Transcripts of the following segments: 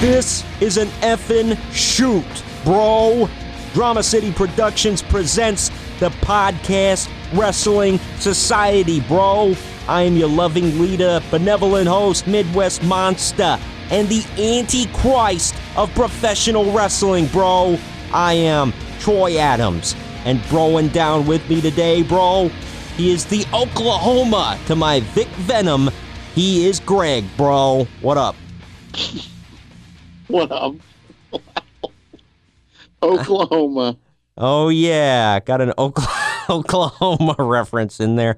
This is an effing shoot, bro. Drama City Productions presents the Podcast Wrestling Society, bro. I am your loving leader, benevolent host, Midwest Monster, and the Antichrist of professional wrestling, bro. I am Troy Adams, and broing down with me today, bro, he is the Oklahoma to my Vic Venom. He is Greg, bro. What up? What up? Oklahoma. Oh, yeah. Got an Oklahoma reference in there.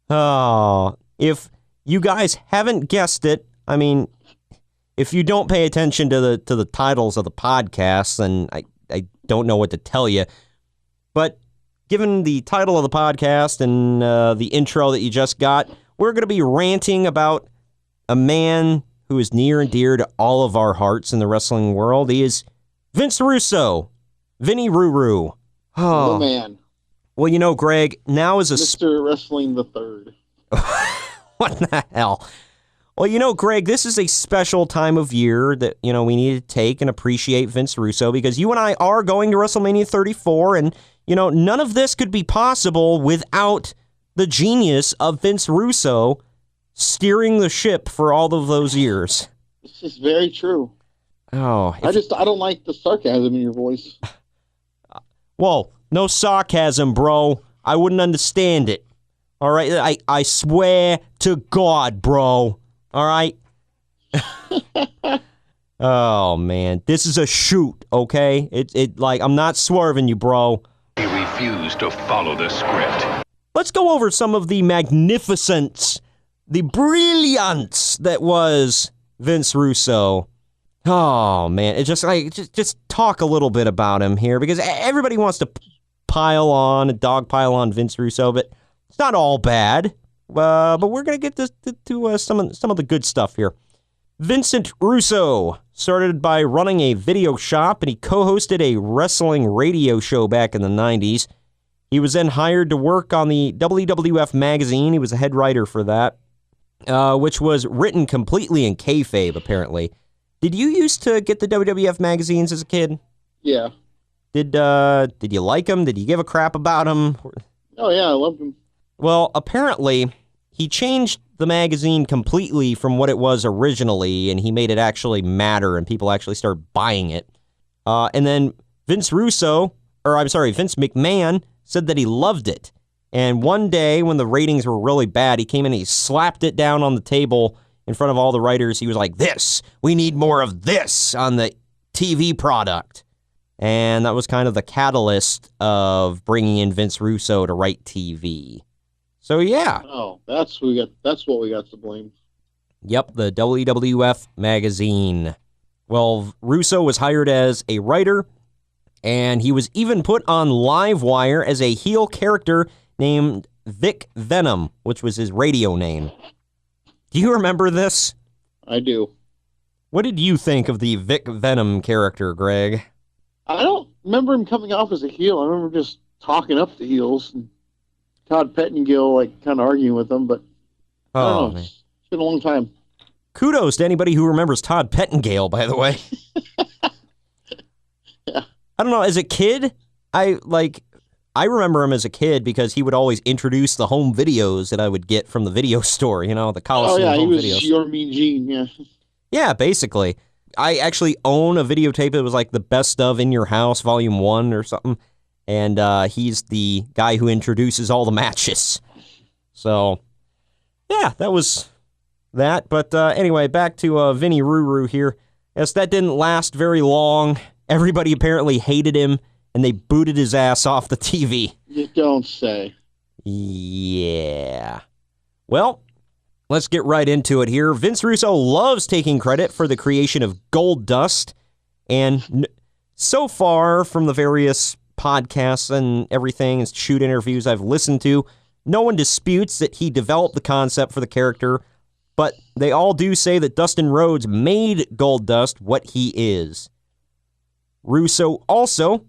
Oh, if you guys haven't guessed it, I mean, if you don't pay attention to the titles of the podcasts, then I don't know what to tell you. But given the title of the podcast and the intro that you just got, we're going to be ranting about a man who is near and dear to all of our hearts in the wrestling world. He is Vince Russo, Vinny Ruru. Oh, man. Well, you know, Greg, now is a... Mr. Wrestling the Third. What the hell? Well, you know, Greg, this is a special time of year that, you know, we need to take and appreciate Vince Russo, because you and I are going to WrestleMania 34, and, you know, none of this could be possible without the genius of Vince Russo steering the ship for all of those years. This is very true. Oh. I don't like the sarcasm in your voice. Whoa, no sarcasm, bro. I wouldn't understand it. All right? I swear to God, bro. All right? Oh, man. This is a shoot, okay? It like, I'm not swerving you, bro. We refuse to follow the script. Let's go over some of the magnificence, the brilliance that was Vince Russo. Oh, man. It's just like, just talk a little bit about him here, because everybody wants to dog pile on Vince Russo, but it's not all bad. But we're going to get to some of the good stuff here. Vincent Russo started by running a video shop, and he co-hosted a wrestling radio show back in the 90s. He was then hired to work on the WWF magazine. He was a head writer for that, which was written completely in kayfabe, apparently. Did you used to get the WWF magazines as a kid? Yeah. Did you like them? Did you give a crap about them? Oh, yeah, I loved them. Well, apparently, he changed the magazine completely from what it was originally, and he made it actually matter, and people actually started buying it. And then Vince McMahon said that he loved it. And one day, when the ratings were really bad, he came in and he slapped it down on the table in front of all the writers. He was like, we need more of this on the TV product. And that was kind of the catalyst of bringing in Vince Russo to write TV. So, yeah. Oh, that's what we got to blame. Yep, the WWF magazine. Well, Russo was hired as a writer, and he was even put on Livewire as a heel character named Vic Venom, which was his radio name. Do you remember this? I do. What did you think of the Vic Venom character, Greg? I don't remember him coming off as a heel. I remember just talking up the heels and Todd Pettengill kind of arguing with them, but I don't know. It's been a long time. Kudos to anybody who remembers Todd Pettengill, by the way. Yeah. I don't know, as a kid, I remember him as a kid because he would always introduce the home videos that I would get from the video store, the Coliseum home videos. Oh, yeah, he was your Mean Gene, yeah. Yeah, basically. I actually own a videotape that was like the Best of In Your House, Volume 1 or something, and he's the guy who introduces all the matches. So, yeah, that was that. But anyway, back to Vinny Ruru here. Yes, that didn't last very long. Everybody apparently hated him, and they booted his ass off the TV. You don't say. Yeah. Well, let's get right into it here. Vince Russo loves taking credit for the creation of Gold Dust, and so far from the various podcasts and everything and shoot interviews I've listened to, no one disputes that he developed the concept for the character, but they all do say that Dustin Rhodes made Gold Dust what he is. Russo also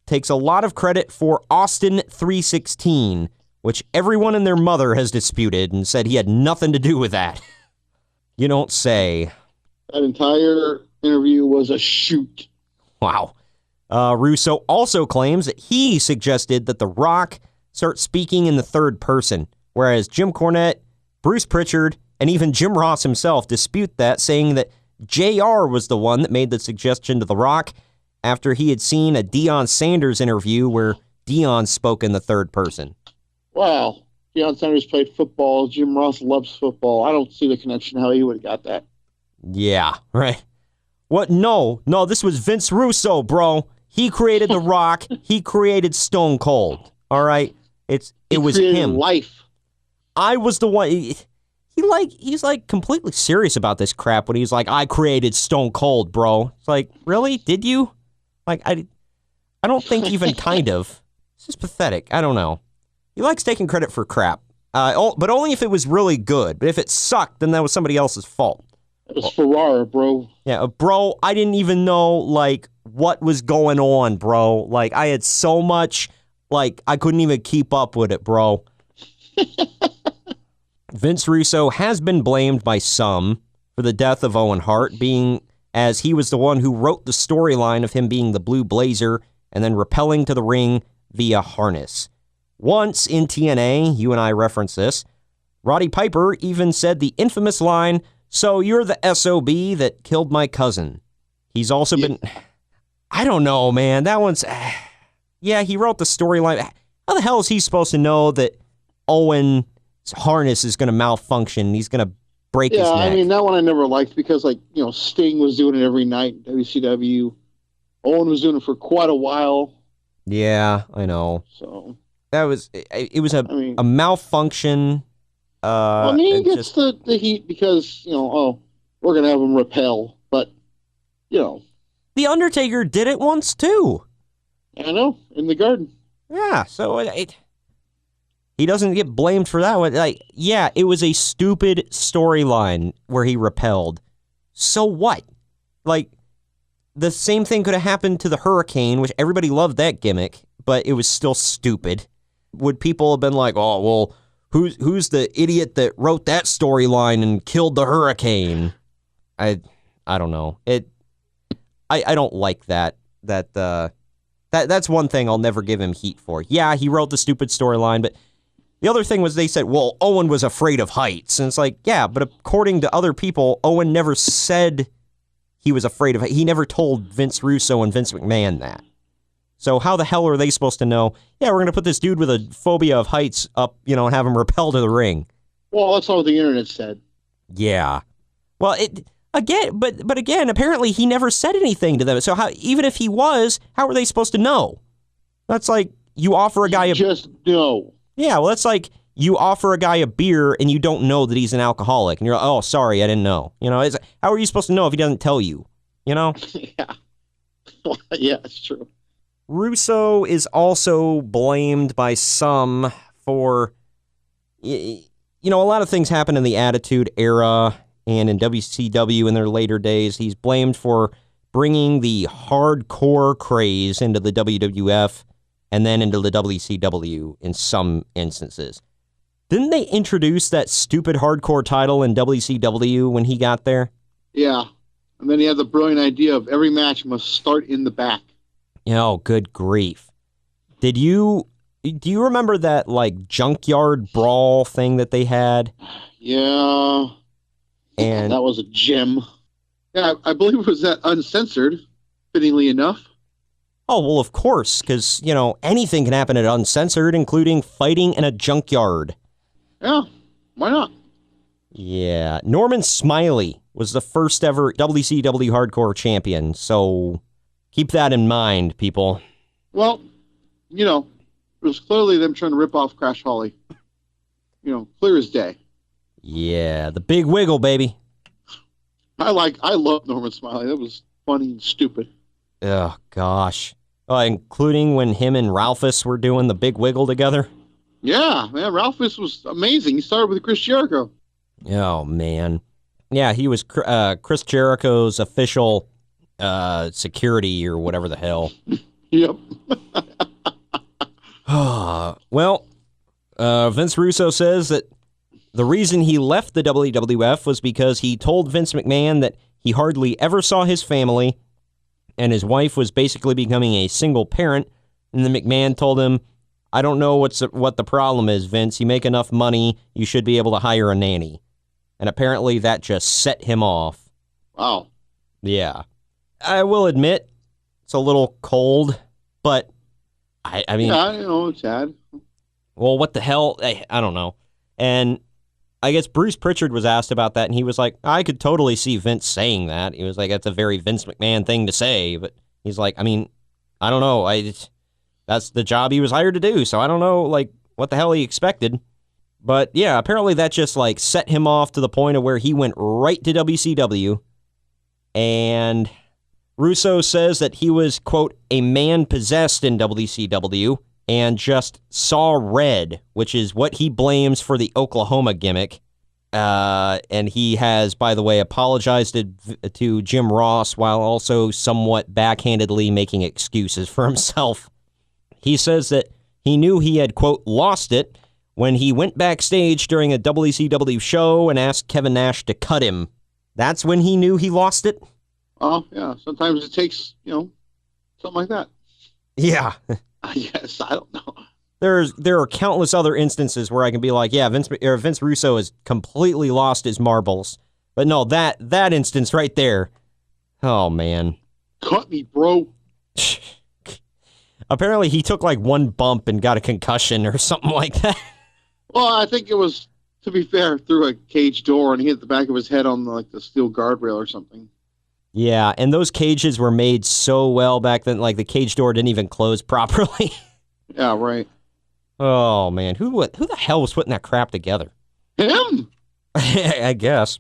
takes a lot of credit for Austin 316, which everyone and their mother has disputed and said he had nothing to do with that. You don't say. That entire interview was a shoot. Wow. Russo also claims that he suggested that The Rock start speaking in the third person, whereas Jim Cornette, Bruce Pritchard, and even Jim Ross himself dispute that, saying that JR was the one that made the suggestion to The Rock after he had seen a Deion Sanders interview where Deion spoke in the third person. Wow. Deion Sanders played football. Jim Ross loves football. I don't see the connection how he would have got that. Yeah, right. What? No, this was Vince Russo, bro. He created The Rock. He created Stone Cold. All right? It was him. Life. I was the one. He's like completely serious about this crap when he's like, I created Stone Cold, bro. It's like, really? Did you? Like, I don't think even kind of. It's just pathetic. I don't know. He likes taking credit for crap. But only if it was really good. But if it sucked, then that was somebody else's fault. It was Ferrara, bro. Yeah, bro, I didn't even know, like, what was going on, bro. Like, I had so much, like, I couldn't even keep up with it, bro. Vince Russo has been blamed by some for the death of Owen Hart, being as he was the one who wrote the storyline of him being the Blue Blazer and then rappelling to the ring via harness. Once in TNA, you and I referenced this, Roddy Piper even said the infamous line, "So you're the SOB that killed my cousin." He's also been... I don't know, man. That one's... Yeah, he wrote the storyline. How the hell is he supposed to know that Owen's harness is going to malfunction? He's going to break his neck. Yeah, I mean, that one I never liked because, like, you know, Sting was doing it every night in WCW. Owen was doing it for quite a while. Yeah, I know. So... That was... It was a malfunction... I mean, he gets the heat because, you know, we're going to have him repel. But, you know. The Undertaker did it once, too. I know, in the garden. Yeah, so he doesn't get blamed for that one. Like, yeah, it was a stupid storyline where he repelled. So what? Like, the same thing could have happened to the Hurricane, which everybody loved that gimmick, but it was still stupid. Would people have been like, oh, well... Who's the idiot that wrote that storyline and killed the Hurricane? I don't know. I don't like that. That's one thing I'll never give him heat for. Yeah, he wrote the stupid storyline, but the other thing was they said, well, Owen was afraid of heights. And it's like, yeah, but according to other people, Owen never said he was afraid of heights. He never told Vince Russo and Vince McMahon that. So how the hell are they supposed to know, yeah, we're going to put this dude with a phobia of heights up, you know, and have him rappel to the ring? Well, that's all the internet said. Yeah. Well, again, apparently he never said anything to them. So how, even if he was, how are they supposed to know? That's like you offer a guy a... Just know. Yeah, well, that's like you offer a guy a beer and you don't know that he's an alcoholic. And you're like, oh, sorry, I didn't know. You know, how are you supposed to know if he doesn't tell you? You know? Yeah. Yeah, it's true. Russo is also blamed by some for, you know, a lot of things happen in the Attitude Era and in WCW in their later days. He's blamed for bringing the hardcore craze into the WWF and then into the WCW in some instances. Didn't they introduce that stupid hardcore title in WCW when he got there? Yeah. And then he had the brilliant idea of every match must start in the back. Oh, good grief. Do you remember that, like, junkyard brawl thing that they had? Yeah. And that was a gem. Yeah, I believe it was that uncensored, fittingly enough. Oh, well, of course, because, you know, anything can happen at uncensored, including fighting in a junkyard. Yeah, why not? Yeah. Norman Smiley was the first ever WCW Hardcore champion, so... keep that in mind, people. Well, you know, it was clearly them trying to rip off Crash Holly. You know, clear as day. Yeah, the big wiggle, baby. I love Norman Smiley. That was funny and stupid. Oh, gosh. Including when him and Ralphus were doing the big wiggle together? Yeah, man, Ralphus was amazing. He started with Chris Jericho. Oh, man. Yeah, he was Chris Jericho's official... security or whatever the hell. Yep. Well, Vince Russo says that the reason he left the WWF was because he told Vince McMahon that He hardly ever saw his family, and his wife was basically becoming a single parent. And the McMahon told him, I don't know what the problem is, Vince. You make enough money, you should be able to hire a nanny. And apparently that just set him off. Wow. Yeah. I will admit, it's a little cold, but I mean... Yeah, I know, it's sad. Well, what the hell? I don't know. And I guess Bruce Pritchard was asked about that, and he was like, I could totally see Vince saying that. He was like, that's a very Vince McMahon thing to say. But he's like, I mean, I don't know. That's the job he was hired to do, so I don't know, like, what the hell he expected. But, yeah, apparently that just, like, set him off to the point of where he went right to WCW. And Russo says that he was, quote, a man possessed in WCW and just saw red, which is what he blames for the Oklahoma gimmick. And he has, by the way, apologized to Jim Ross while also somewhat backhandedly making excuses for himself. He says that he knew he had, quote, lost it when he went backstage during a WCW show and asked Kevin Nash to cut him. That's when he knew he lost it? Oh, yeah. Sometimes it takes, something like that. Yeah. I guess. I don't know. There are countless other instances where I can be like, yeah, Vince Russo has completely lost his marbles. But no, that instance right there. Oh, man. Cut me, bro. Apparently he took like one bump and got a concussion or something like that. Well, I think it was, to be fair, through a cage door, and he hit the back of his head on the steel guardrail or something. Yeah, and those cages were made so well back then, like the cage door didn't even close properly. Yeah, right. Oh, man. Who the hell was putting that crap together? Him? I guess.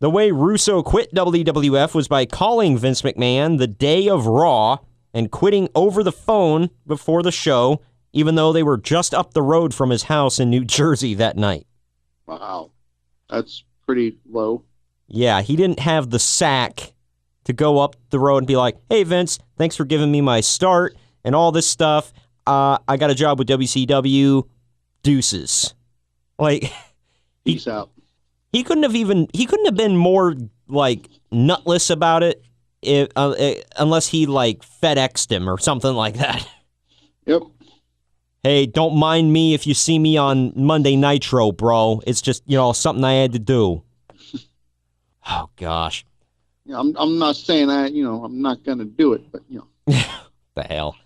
The way Russo quit WWF was by calling Vince McMahon the day of Raw and quitting over the phone before the show, even though they were just up the road from his house in New Jersey that night. Wow. That's pretty low. Yeah, he didn't have the sack to go up the road and be like, hey, Vince, thanks for giving me my start and all this stuff. I got a job with WCW. Deuces. Like, peace out. He couldn't have been more, like, nutless about it unless he, like, FedExed him or something like that. Yep. Hey, don't mind me if you see me on Monday Nitro, bro. It's just, something I had to do. Oh, gosh. Yeah, I'm not saying I'm not going to do it, but, The hell.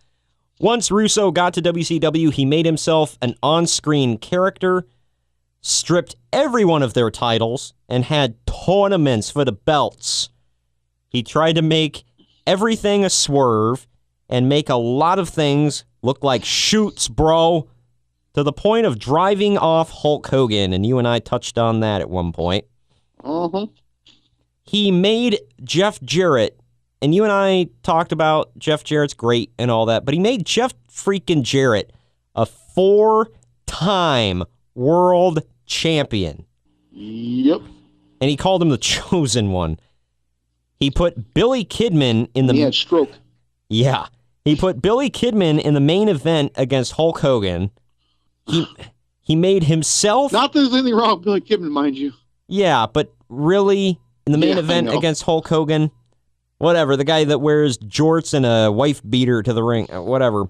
Once Russo got to WCW, he made himself an on-screen character, stripped every one of their titles, and had tournaments for the belts. He tried to make everything a swerve and make a lot of things look like shoots, bro, to the point of driving off Hulk Hogan, and you and I touched on that at one point. Uh-huh. He made Jeff Jarrett, and you and I talked about Jeff Jarrett's great and all that, but he made Jeff freaking Jarrett a 4-time world champion. Yep. And he called him the Chosen One. He put Billy Kidman in the... He had stroke. Yeah. He put Billy Kidman in the main event against Hulk Hogan. He made himself... Not that there's anything wrong with Billy Kidman, mind you. Yeah, but really, in the main event against Hulk Hogan... Whatever, the guy that wears jorts and a wife beater to the ring, whatever.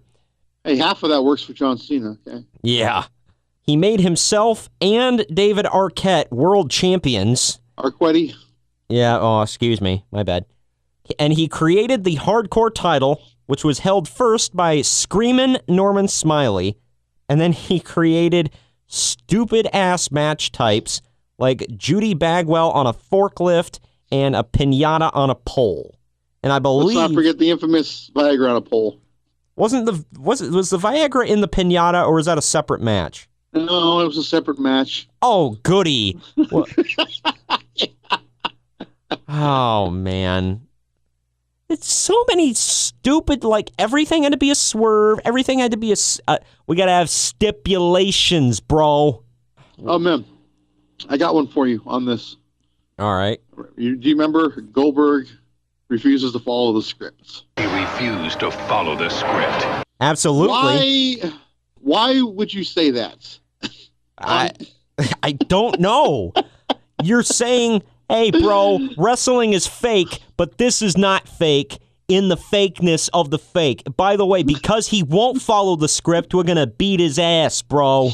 Hey, half of that works for John Cena, okay? Yeah. He made himself and David Arquette world champions. Arquette? Yeah, oh, excuse me, my bad. And he created the hardcore title, which was held first by Screamin' Norman Smiley, and then he created stupid-ass match types like Judy Bagwell on a forklift and a piñata on a pole. And I believe... Let's not forget the infamous Viagra on a pole. Was the Viagra in the piñata, or was that a separate match? No, it was a separate match. Oh, goody. Oh, man. It's so many stupid, like, everything had to be a swerve. Everything had to be we got to have stipulations, bro. Oh, man. I got one for you on this. All right. Do you remember Goldberg refuses to follow the script? He refused to follow the script. Absolutely. Why would you say that? I don't know. You're saying, Hey, bro, wrestling is fake, but this is not fake in the fakeness of the fake. By the way, because he won't follow the script, we're going to beat his ass, bro.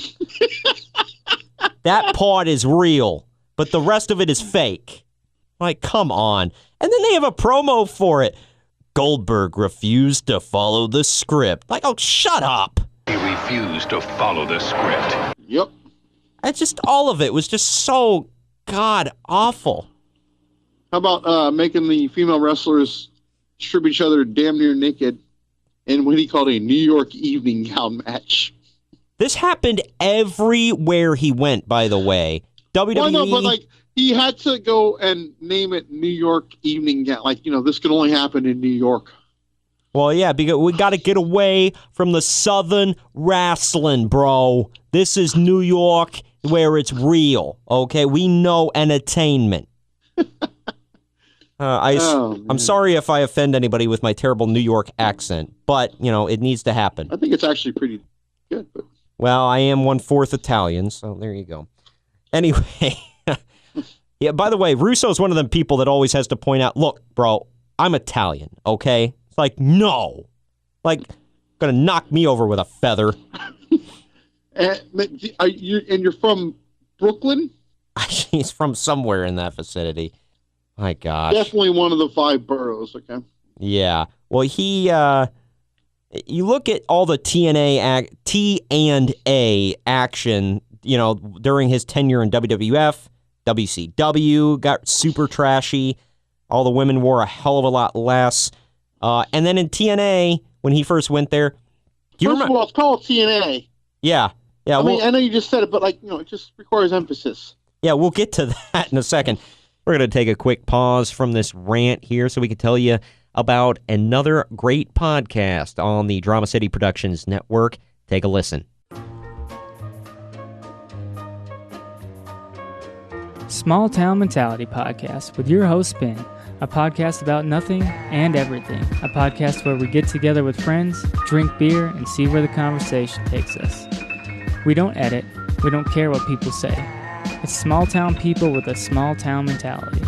That part is real, but the rest of it is fake. Like, come on. And then they have a promo for it. Goldberg refused to follow the script. Like, oh, shut up. He refused to follow the script. Yep. It's just all of it was just so god awful. How about making the female wrestlers strip each other damn near naked in what he called a New York evening gown match? This happened everywhere he went, by the way. WWE. Well, no, but like he had to go and name it New York evening gown. Like, this could only happen in New York. Well, yeah, because we got to get away from the Southern wrestling, bro. This is New York where it's real, okay? We know entertainment. I'm sorry if I offend anybody with my terrible New York accent, but, it needs to happen. I think it's actually pretty good. But... Well, I am 1/4 Italian, so there you go. Anyway, yeah, by the way, Russo's one of them people that always has to point out, look, bro, I'm Italian, okay? It's like, no. Like, gonna knock me over with a feather. And you're from Brooklyn? He's from somewhere in that vicinity. My gosh. Definitely one of the 5 boroughs, okay? Yeah. Well, you look at all the T&A action, during his tenure in WWF, WCW, got super trashy. All the women wore a hell of a lot less. And then in TNA, when he first went there... First of all, it's called TNA. Yeah. I mean, I know you just said it, but, it just requires emphasis. Yeah, we'll get to that in a second. We're going to take a quick pause from this rant here so we can tell you about another great podcast on the Drama City Productions Network. Take a listen. Small Town Mentality Podcast with your host, Ben. A podcast about nothing and everything. A podcast where we get together with friends, drink beer, and see where the conversation takes us. We don't edit. We don't care what people say. It's small town people with a small town mentality.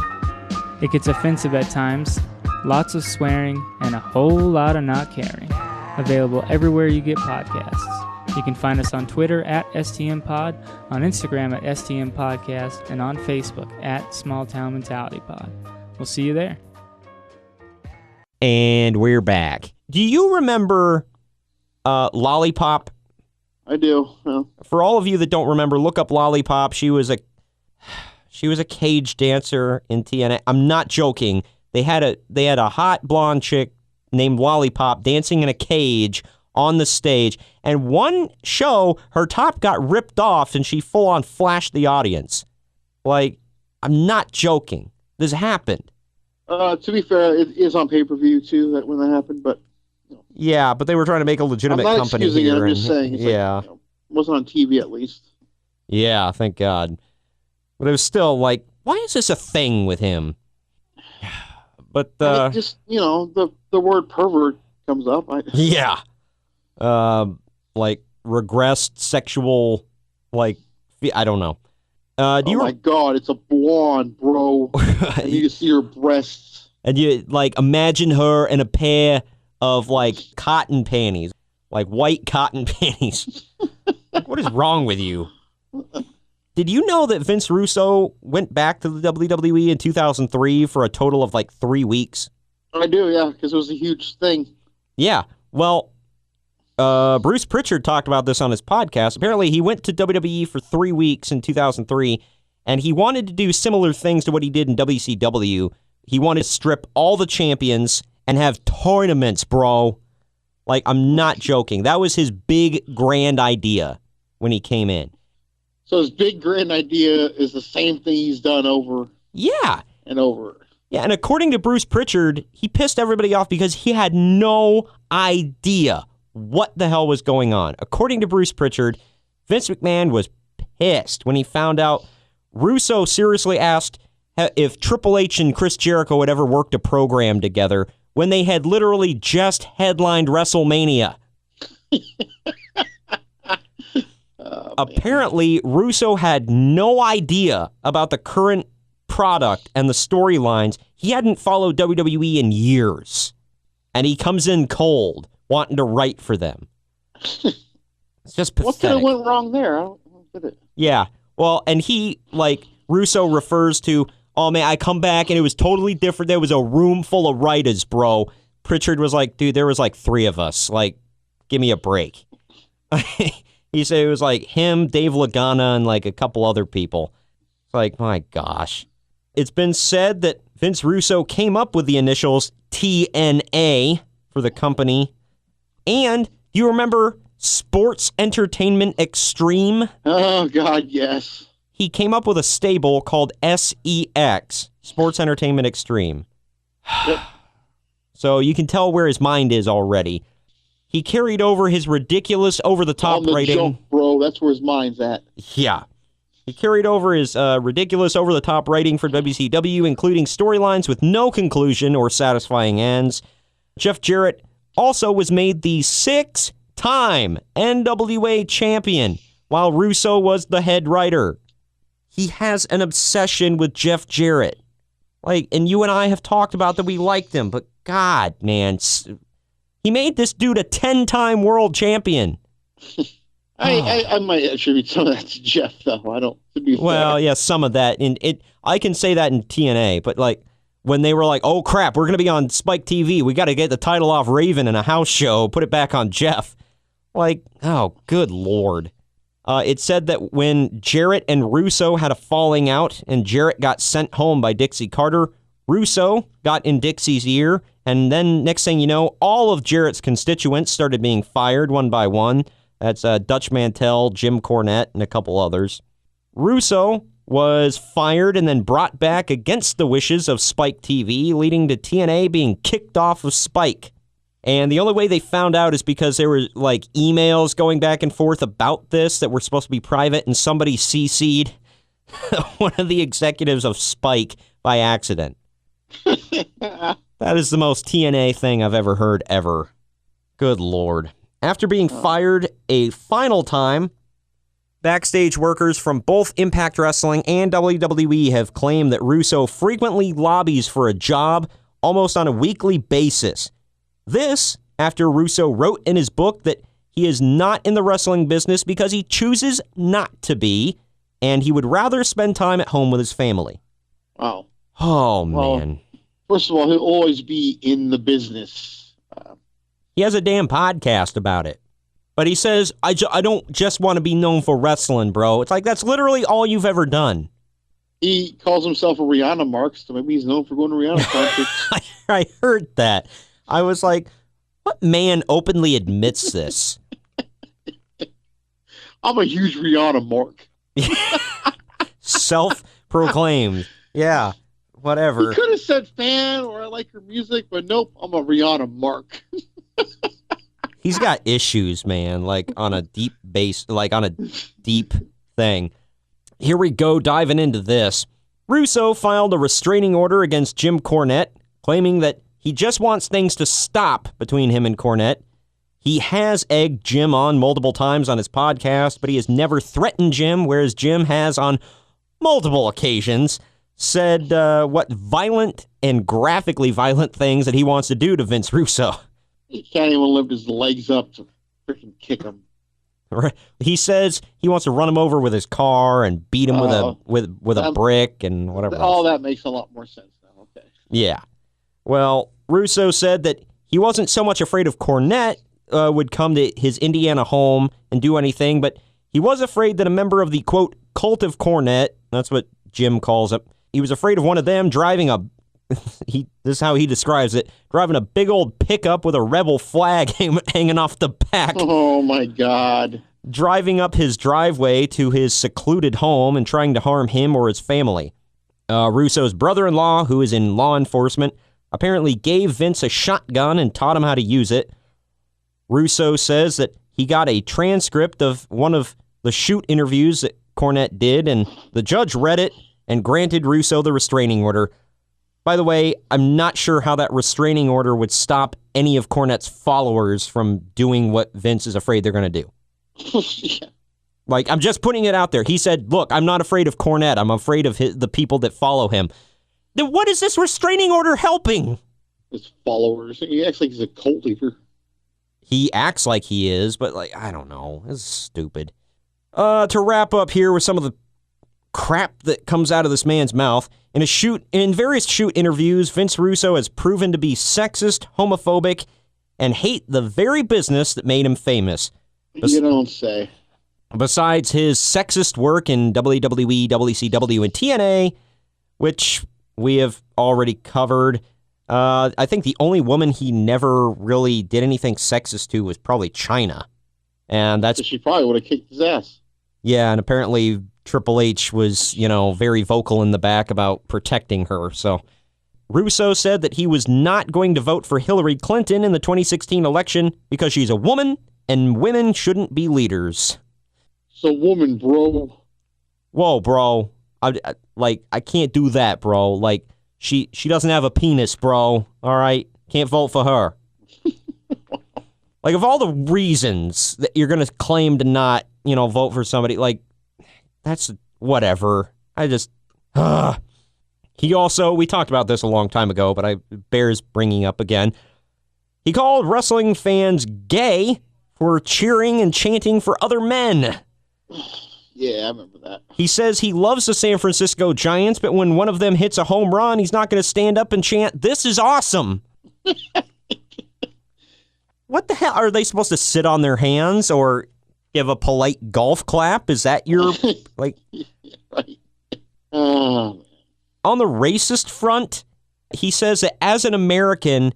It gets offensive at times, lots of swearing, and a whole lot of not caring. Available everywhere you get podcasts. You can find us on Twitter at STMPod, on Instagram at STMPodcast, and on Facebook at Small Town Mentality Pod. We'll see you there. And we're back. Do you remember Lollipop? I do. Yeah. For all of you that don't remember, look up Lollipop. She was a cage dancer in TNA. I'm not joking. They had a hot blonde chick named Lollipop dancing in a cage on the stage. And one show, her top got ripped off and she full on flashed the audience. Like, I'm not joking. This happened. To be fair, it is on pay-per-view too. When that happened, but yeah, but they were trying to make a legitimate I'm not company excusing here. it. I'm just saying. Yeah, it wasn't on TV at least. Yeah, thank God. But it was still like, why is this a thing with him? But just the word pervert comes up. Yeah, like regressed sexual, like I don't know. My God, it's a blonde, bro. I need to see her breasts. And you like imagine her in a pair of like cotton panties, like white cotton panties. What is wrong with you? Did you know that Vince Russo went back to the WWE in 2003 for a total of like 3 weeks? I do, yeah, because it was a huge thing. Yeah, well, Bruce Pritchard talked about this on his podcast. Apparently, he went to WWE for 3 weeks in 2003, and he wanted to do similar things to what he did in WCW. He wanted to strip all the champions and have tournaments, bro. Like, I'm not joking. That was his big, grand idea when he came in. So his big, grand idea is the same thing he's done over and over. Yeah, and according to Bruce Pritchard, he pissed everybody off because he had no idea what the hell was going on. According to Bruce Pritchard, Vince McMahon was pissed when he found out Russo seriously asked if Triple H and Chris Jericho had ever worked a program together when they had literally just headlined WrestleMania. Apparently, Russo had no idea about the current product and the storylines. He hadn't followed WWE in years. And he comes in cold, wanting to write for them. It's just pathetic. What could have went wrong there? I don't get it. Yeah. Well, and he, Russo refers to, oh, man, I come back and it was totally different. There was a room full of writers, bro. Pritchard was like, dude, there was 3 of us. Give me a break. He said it was him, Dave Lagana, and a couple other people. It's my gosh. It's been said that Vince Russo came up with the initials TNA for the company. And you remember Sports Entertainment Extreme? Oh, God, yes. He came up with a stable called SEX, Sports Entertainment Extreme. Yep. So you can tell where his mind is already. He carried over his ridiculous over-the-top writing. Joke, bro. That's where his mind's at. Yeah. He carried over his ridiculous over-the-top writing for WCW, including storylines with no conclusion or satisfying ends. Jeff Jarrett also was made the 6-time NWA champion, while Russo was the head writer. He has an obsession with Jeff Jarrett. And you and I have talked about that we liked him, but God, man, he made this dude a 10-time world champion. I might attribute some of that to Jeff, though. I don't, to be fair. Well, yeah, some of that. I can say that in TNA, but when they were oh crap, we're going to be on Spike TV. We got to get the title off Raven in a house show, put it back on Jeff. Oh, good Lord. It said that when Jarrett and Russo had a falling out and Jarrett got sent home by Dixie Carter, Russo got in Dixie's ear, and then next thing you know, all of Jarrett's constituents started being fired one by one. That's Dutch Mantell, Jim Cornette, and a couple others. Russo was fired and then brought back against the wishes of Spike TV, leading to TNA being kicked off of Spike. And the only way they found out is because there were emails going back and forth about this that were supposed to be private, and somebody CC'd one of the executives of Spike by accident. That is the most TNA thing I've ever heard, ever. Good Lord. After being fired a final time, backstage workers from both Impact Wrestling and WWE have claimed that Russo frequently lobbies for a job almost on a weekly basis. This, after Russo wrote in his book that he is not in the wrestling business because he chooses not to be, and he would rather spend time at home with his family. Wow. Oh, man. First of all, he'll always be in the business. He has a damn podcast about it. But he says, I don't just want to be known for wrestling, bro. It's that's literally all you've ever done. He calls himself a Rihanna mark, so maybe he's known for going to Rihanna concerts. I heard that. I was like, what man openly admits this? I'm a huge Rihanna mark. Self-proclaimed. Yeah, whatever. He could have said fan or I like her music, but nope, I'm a Rihanna mark. He's got issues, man, on a deep base, on a deep thing. Here we go, diving into this. Russo filed a restraining order against Jim Cornette, claiming that he just wants things to stop between him and Cornette. He has egged Jim on multiple times on his podcast, but he has never threatened Jim, whereas Jim has on multiple occasions said what violent and graphically violent things that he wants to do to Vince Russo. He can't even lift his legs up to freaking kick him. Right. He says he wants to run him over with his car and beat him with a brick and whatever. All that makes a lot more sense now. Okay. Yeah. Well, Russo said that he wasn't so much afraid of Cornette would come to his Indiana home and do anything, but he was afraid that a member of the, quote, cult of Cornette, that's what Jim calls it, he was afraid of one of them driving this is how he describes it, driving a big old pickup with a rebel flag hanging off the back. Oh, my God. Driving up his driveway to his secluded home and trying to harm him or his family. Russo's brother-in-law, who is in law enforcement, apparently gave Vince a shotgun and taught him how to use it. Russo says that he got a transcript of one of the shoot interviews that Cornette did, and the judge read it and granted Russo the restraining order. By the way, I'm not sure how that restraining order would stop any of Cornette's followers from doing what Vince is afraid they're going to do. Yeah. Like, I'm just putting it out there. He said, look, I'm not afraid of Cornette. I'm afraid of the people that follow him. Then what is this restraining order helping? His followers. He acts like he's a cult leader. He acts like he is, but, like, I don't know. It's stupid. To wrap up here with some of the crap that comes out of this man's mouth, in various shoot interviews, Vince Russo has proven to be sexist, homophobic, and hate the very business that made him famous. You don't say. Besides his sexist work in WWE, WCW, and TNA, which we have already covered, I think the only woman he never really did anything sexist to was probably Chyna. And that's... So she probably would have kicked his ass. Yeah, and apparently Triple H was, very vocal in the back about protecting her. So Russo said that he was not going to vote for Hillary Clinton in the 2016 election because she's a woman and women shouldn't be leaders. So woman, bro. Whoa, bro. I can't do that, bro. Like, she doesn't have a penis, bro. All right? Can't vote for her. Like, of all the reasons that you're going to claim to not, vote for somebody, like, that's whatever. He also, we talked about this a long time ago, but it bears bringing up again. He called wrestling fans gay for cheering and chanting for other men. Yeah, I remember that. He says he loves the San Francisco Giants, but when one of them hits a home run, he's not going to stand up and chant, "This is awesome." What the hell? Are they supposed to sit on their hands or give a polite golf clap? Is that your, like... Right. On the racist front, he says that as an American,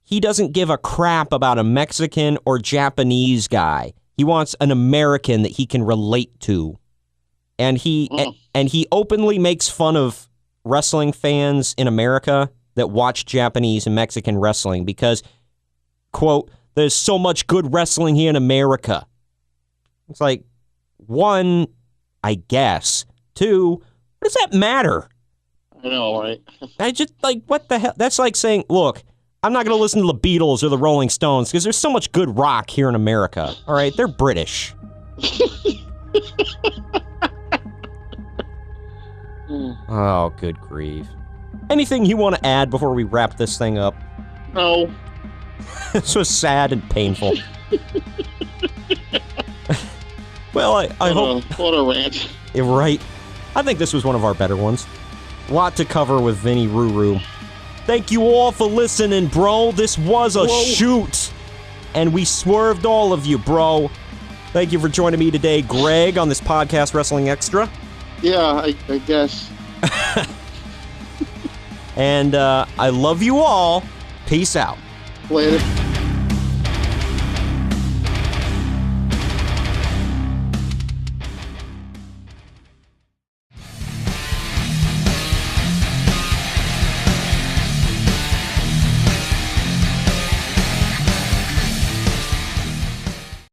he doesn't give a crap about a Mexican or Japanese guy. He wants an American that he can relate to. And he openly makes fun of wrestling fans in America that watch Japanese and Mexican wrestling because, quote, "there's so much good wrestling here in America." It's like, one, I guess. Two, what does that matter? I know, right? I just, like, what the hell? That's like saying, look, I'm not going to listen to the Beatles or the Rolling Stones because there's so much good rock here in America. All right? They're British. Oh, good grief. Anything you want to add before we wrap this thing up? No. This was sad and painful. Well, I hope... What a rant. Right. I think this was one of our better ones. A lot to cover with Vinny Ruru. Thank you all for listening, bro. This was a shoot. And we swerved all of you, bro. Thank you for joining me today, Greg, on this podcast, Wrestling Extra. Yeah, I guess. And I love you all. Peace out. Later.